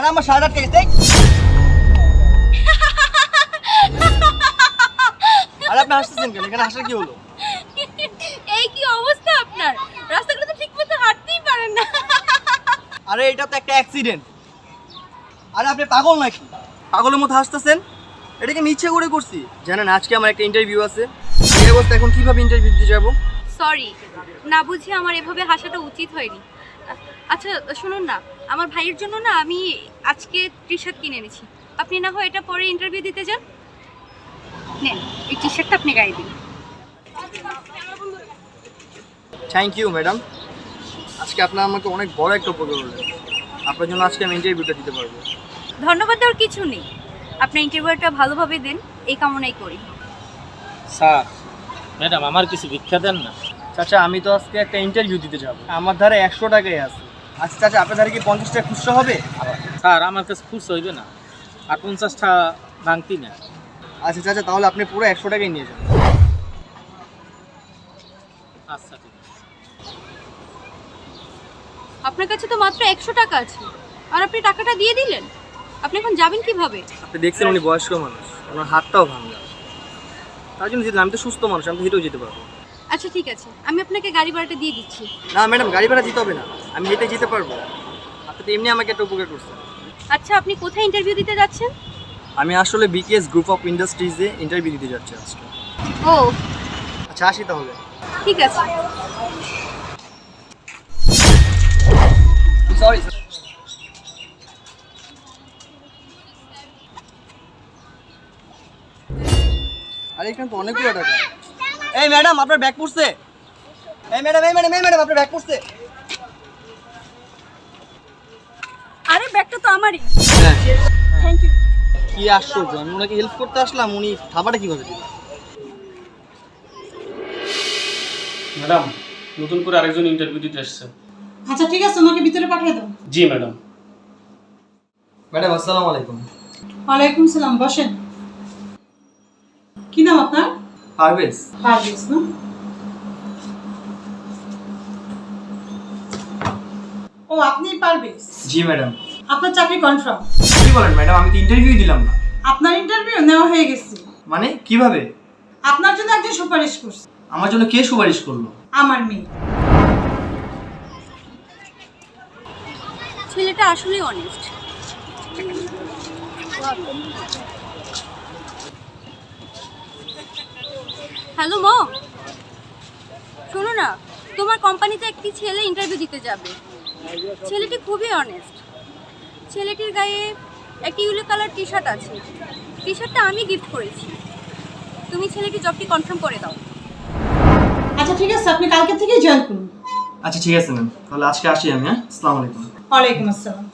আরে আমার শার্ট আটকে গেছে। আরে আপনি হাসতেছেন কেন? এখানে হাসার কি হলো? এই কি অবস্থা আপনার? রাস্তাগুলো তো ঠিকমতো হাঁটতেই পারেন না। আরে এটা তো একটা অ্যাক্সিডেন্ট। আরে আপনি পাগল নাকি? পাগলের মতো হাসতেছেন? এটাকে ইচ্ছে করে করছি। জানেন আজকে আমার একটা ইন্টারভিউ আছে। এই অবস্থা এখন কিভাবে ইন্টারভিউ দিতে যাব? সরি, না বুঝি আমার এভাবে হাসাটা উচিত হয়নি। আচ্ছা শুনুন না, আমার ভাইয়ের জন্য না আমি আজকে টি শার্ট কিনে এনেছি। আপনি না হয় এটা পরে ইন্টারভিউ দিতে যান। নেন, এই টি শার্টটা আপনি গায়ে দিন। Thank you madam. আজকে আপনার আমাকে অনেক বড় একটা উপকার করলেন। আপনার জন্য আজকে আমি ইন্টারভিউটা দিতে পারবো। ধন্যবাদ দেওয়ার কিছু নেই, আপনার ইন্টারভিউটা ভালোভাবে দেন এই কামনাই করি। স্যার ম্যাডাম আমার কিছু ভিক্ষা দেন না। চাচা আমি তো আজকে একটা ইন্টারভিউ দিতে যাব। আমার ধারে 100 টাকাই আছে। আচ্ছা চাচা আপনার ধারে কি 50 টাকা খুচরা হবে? স্যার আমার কাছে খুশি হইবে না, আর 50টা ভাঙতি না। আচ্ছা চাচা তাহলে আপনি পুরো 100 টাকাই নিয়ে যান। আচ্ছা ঠিক আছে। আপনার কাছে তো মাত্র 100 টাকা আছে, আর আপনি টাকাটা দিয়ে দিলেন। আপনি এখন যাবেন কিভাবে? আপনি দেখছেন উনি বয়স্ক মানুষ, ওনার হাতটাও ভাঙা। তার জন্য যেতে আমি তো সুস্থ মানুষ, আমি তো হেঁটেও যেতে পারবো। আচ্ছা ঠিক আছে, আমি আপনাকে গাড়ি ভাড়াটা দিয়ে দিচ্ছি। না ম্যাডাম গাড়ি ভাড়া দিতে হবে না, আমি হেঁটে যেতে পারবো। আপনি তো এমনি আমাকে একটা উপকার করছেন। আচ্ছা আপনি কোথায় ইন্টারভিউ দিতে যাচ্ছেন? আমি আসলে বিকেএস গ্রুপ অফ ইন্ডাস্ট্রিজে ইন্টারভিউ দিতে যাচ্ছি আজকে। ও আচ্ছা আসি তাহলে। ঠিক আছে। সরি আরে এখানে তো অনেকগুলো টাকা। এই ম্যাডাম আপনার ব্যাগ পড়ছে। এই ম্যাডাম আপনার ব্যাগ পড়ছে। আরে ব্যাগটা তো আমারই। হ্যাঁ থ্যাংক ইউ। কি আশ্চর্য, আমি ওনাকে হেল্প করতে আসলাম, উনি খাবারটা কিভাবে দিল? ম্যাডাম নতুন করে আরেকজন ইন্টারভিউ দিতে আসছে। আচ্ছা ঠিক আছে, ওনাকে ভিতরে পাঠিয়ে দাও। জি ম্যাডাম। ম্যাডাম আসসালামু আলাইকুম। ওয়ালাইকুম সালাম, বসেন। কি নাম আপনার? পারভেজ। পারভেজ না? ও আপনি পারভেজ? জি ম্যাডাম। আপনার চাকরি কনফার্ম? কি বলেন ম্যাডাম, আমি তো ইন্টারভিউ দিলাম না। আপনার ইন্টারভিউ নেওয়া হয়ে গেছে। মানে কিভাবে? আপনার জন্য একজন সুপারিশ করছে। আমার জন্য কে সুপারিশ করলো? আমার মেয়ে। ছেলেটা আসলেই অনেস্ট। হ্যালো মম, শোনো না, তোমার কোম্পানিতে একটি ছেলে ইন্টারভিউ দিতে যাবে। ছেলেটি খুবই অনেস্ট। ছেলেটির গায়ে একটি ইয়েলো কালার টি শার্ট আছে। টি শার্টটা আমি গিফট করেছি। তুমি ছেলেটি জবটি কনফার্ম করে দাও। আচ্ছা ঠিক আছে, আপনি কালকে থেকেই জয়েন করুন। আচ্ছা ঠিক আছে ম্যাম, তাহলে আজকে আসি আমি। হ্যাঁ আসসালামু আলাইকুম। ওয়ালাইকুম আসসালাম।